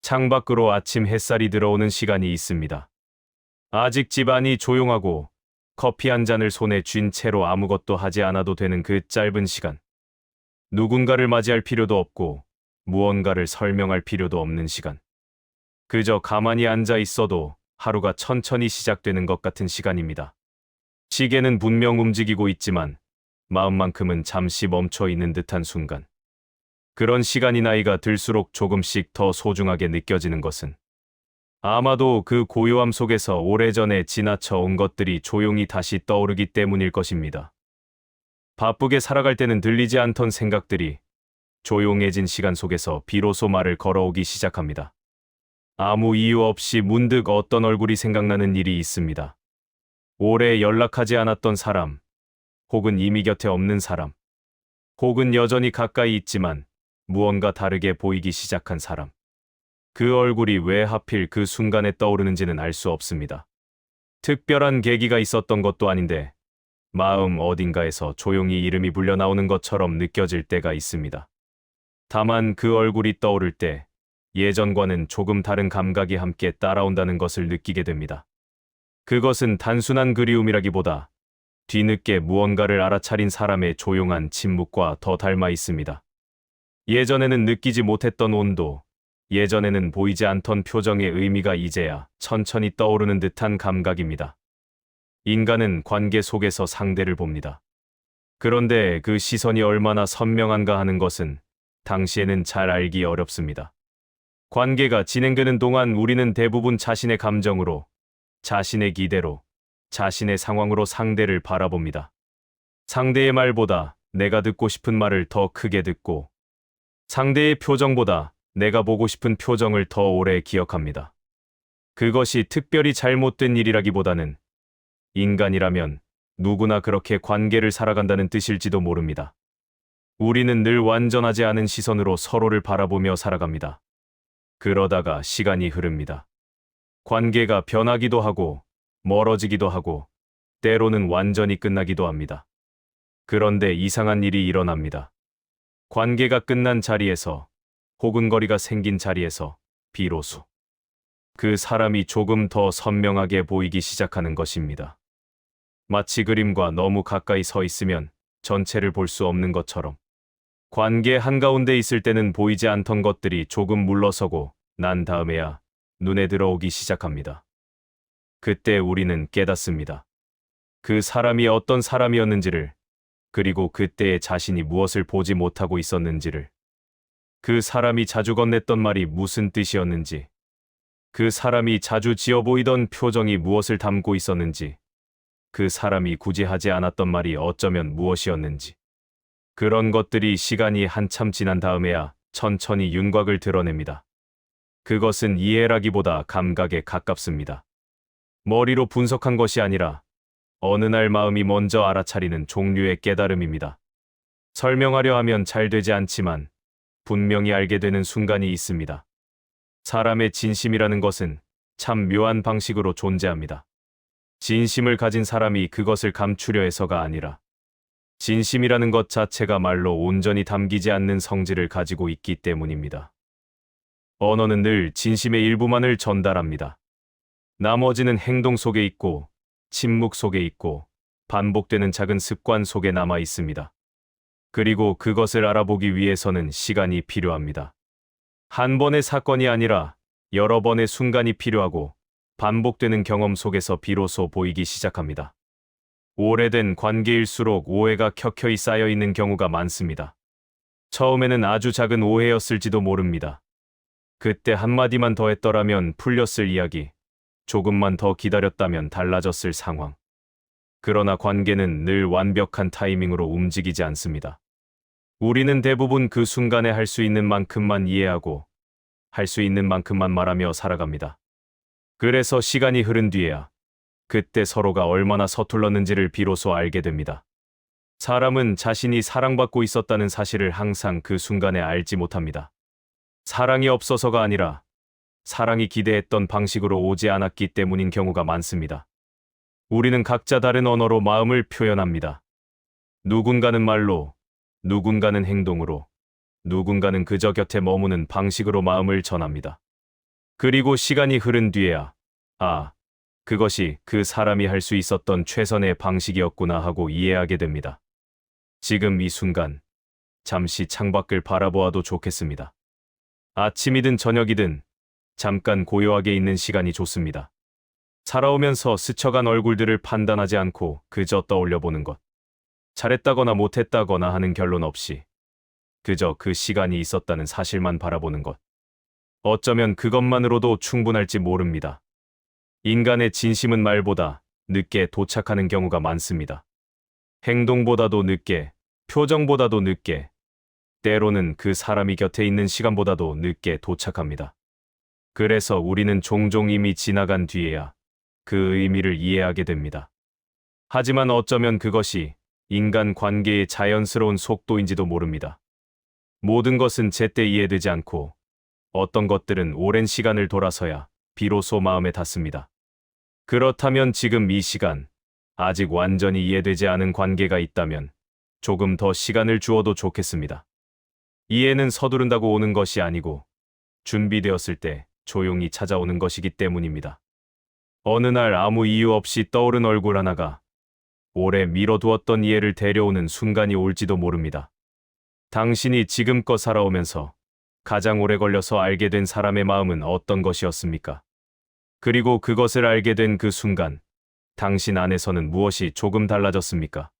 창밖으로 아침 햇살이 들어오는 시간이 있습니다. 아직 집안이 조용하고 커피 한 잔을 손에 쥔 채로 아무것도 하지 않아도 되는 그 짧은 시간. 누군가를 맞이할 필요도 없고 무언가를 설명할 필요도 없는 시간. 그저 가만히 앉아 있어도 하루가 천천히 시작되는 것 같은 시간입니다. 시계는 분명 움직이고 있지만 마음만큼은 잠시 멈춰 있는 듯한 순간. 그런 시간이 나이가 들수록 조금씩 더 소중하게 느껴지는 것은 아마도 그 고요함 속에서 오래전에 지나쳐 온 것들이 조용히 다시 떠오르기 때문일 것입니다. 바쁘게 살아갈 때는 들리지 않던 생각들이 조용해진 시간 속에서 비로소 말을 걸어오기 시작합니다. 아무 이유 없이 문득 어떤 얼굴이 생각나는 일이 있습니다. 오래 연락하지 않았던 사람, 혹은 이미 곁에 없는 사람, 혹은 여전히 가까이 있지만 무언가 다르게 보이기 시작한 사람. 그 얼굴이 왜 하필 그 순간에 떠오르는지는 알 수 없습니다. 특별한 계기가 있었던 것도 아닌데 마음 어딘가에서 조용히 이름이 불려 나오는 것처럼 느껴질 때가 있습니다. 다만 그 얼굴이 떠오를 때 예전과는 조금 다른 감각이 함께 따라온다는 것을 느끼게 됩니다. 그것은 단순한 그리움이라기보다 뒤늦게 무언가를 알아차린 사람의 조용한 침묵과 더 닮아 있습니다. 예전에는 느끼지 못했던 온도, 예전에는 보이지 않던 표정의 의미가 이제야 천천히 떠오르는 듯한 감각입니다. 인간은 관계 속에서 상대를 봅니다. 그런데 그 시선이 얼마나 선명한가 하는 것은 당시에는 잘 알기 어렵습니다. 관계가 진행되는 동안 우리는 대부분 자신의 감정으로, 자신의 기대로, 자신의 상황으로 상대를 바라봅니다. 상대의 말보다 내가 듣고 싶은 말을 더 크게 듣고, 상대의 표정보다 내가 보고 싶은 표정을 더 오래 기억합니다. 그것이 특별히 잘못된 일이라기보다는 인간이라면 누구나 그렇게 관계를 살아간다는 뜻일지도 모릅니다. 우리는 늘 완전하지 않은 시선으로 서로를 바라보며 살아갑니다. 그러다가 시간이 흐릅니다. 관계가 변하기도 하고 멀어지기도 하고 때로는 완전히 끝나기도 합니다. 그런데 이상한 일이 일어납니다. 관계가 끝난 자리에서 혹은 거리가 생긴 자리에서 비로소 그 사람이 조금 더 선명하게 보이기 시작하는 것입니다. 마치 그림과 너무 가까이 서 있으면 전체를 볼 수 없는 것처럼 관계 한가운데 있을 때는 보이지 않던 것들이 조금 물러서고 난 다음에야 눈에 들어오기 시작합니다. 그때 우리는 깨닫습니다. 그 사람이 어떤 사람이었는지를, 그리고 그때의 자신이 무엇을 보지 못하고 있었는지를, 그 사람이 자주 건넸던 말이 무슨 뜻이었는지, 그 사람이 자주 지어 보이던 표정이 무엇을 담고 있었는지, 그 사람이 굳이 하지 않았던 말이 어쩌면 무엇이었는지. 그런 것들이 시간이 한참 지난 다음에야 천천히 윤곽을 드러냅니다. 그것은 이해라기보다 감각에 가깝습니다. 머리로 분석한 것이 아니라 어느 날 마음이 먼저 알아차리는 종류의 깨달음입니다. 설명하려 하면 잘 되지 않지만 분명히 알게 되는 순간이 있습니다. 사람의 진심이라는 것은 참 묘한 방식으로 존재합니다. 진심을 가진 사람이 그것을 감추려 해서가 아니라 진심이라는 것 자체가 말로 온전히 담기지 않는 성질을 가지고 있기 때문입니다. 언어는 늘 진심의 일부만을 전달합니다. 나머지는 행동 속에 있고, 침묵 속에 있고, 반복되는 작은 습관 속에 남아 있습니다. 그리고 그것을 알아보기 위해서는 시간이 필요합니다. 한 번의 사건이 아니라 여러 번의 순간이 필요하고, 반복되는 경험 속에서 비로소 보이기 시작합니다. 오래된 관계일수록 오해가 켜켜이 쌓여 있는 경우가 많습니다. 처음에는 아주 작은 오해였을지도 모릅니다. 그때 한마디만 더 했더라면 풀렸을 이야기, 조금만 더 기다렸다면 달라졌을 상황. 그러나 관계는 늘 완벽한 타이밍으로 움직이지 않습니다. 우리는 대부분 그 순간에 할 수 있는 만큼만 이해하고, 할 수 있는 만큼만 말하며 살아갑니다. 그래서 시간이 흐른 뒤에야 그때 서로가 얼마나 서툴렀는지를 비로소 알게 됩니다. 사람은 자신이 사랑받고 있었다는 사실을 항상 그 순간에 알지 못합니다. 사랑이 없어서가 아니라 사랑이 기대했던 방식으로 오지 않았기 때문인 경우가 많습니다. 우리는 각자 다른 언어로 마음을 표현합니다. 누군가는 말로, 누군가는 행동으로, 누군가는 그저 곁에 머무는 방식으로 마음을 전합니다. 그리고 시간이 흐른 뒤에야, 아, 그것이 그 사람이 할 수 있었던 최선의 방식이었구나 하고 이해하게 됩니다. 지금 이 순간, 잠시 창밖을 바라보아도 좋겠습니다. 아침이든 저녁이든 잠깐 고요하게 있는 시간이 좋습니다. 살아오면서 스쳐간 얼굴들을 판단하지 않고 그저 떠올려 보는 것. 잘했다거나 못했다거나 하는 결론 없이 그저 그 시간이 있었다는 사실만 바라보는 것. 어쩌면 그것만으로도 충분할지 모릅니다. 인간의 진심은 말보다 늦게 도착하는 경우가 많습니다. 행동보다도 늦게, 표정보다도 늦게, 때로는 그 사람이 곁에 있는 시간보다도 늦게 도착합니다. 그래서 우리는 종종 이미 지나간 뒤에야 그 의미를 이해하게 됩니다. 하지만 어쩌면 그것이 인간 관계의 자연스러운 속도인지도 모릅니다. 모든 것은 제때 이해되지 않고 어떤 것들은 오랜 시간을 돌아서야 비로소 마음에 닿습니다. 그렇다면 지금 이 시간, 아직 완전히 이해되지 않은 관계가 있다면 조금 더 시간을 주어도 좋겠습니다. 이해는 서두른다고 오는 것이 아니고 준비되었을 때 조용히 찾아오는 것이기 때문입니다. 어느 날 아무 이유 없이 떠오른 얼굴 하나가 오래 미뤄두었던 이해를 데려오는 순간이 올지도 모릅니다. 당신이 지금껏 살아오면서 가장 오래 걸려서 알게 된 사람의 마음은 어떤 것이었습니까? 그리고 그것을 알게 된 그 순간, 당신 안에서는 무엇이 조금 달라졌습니까?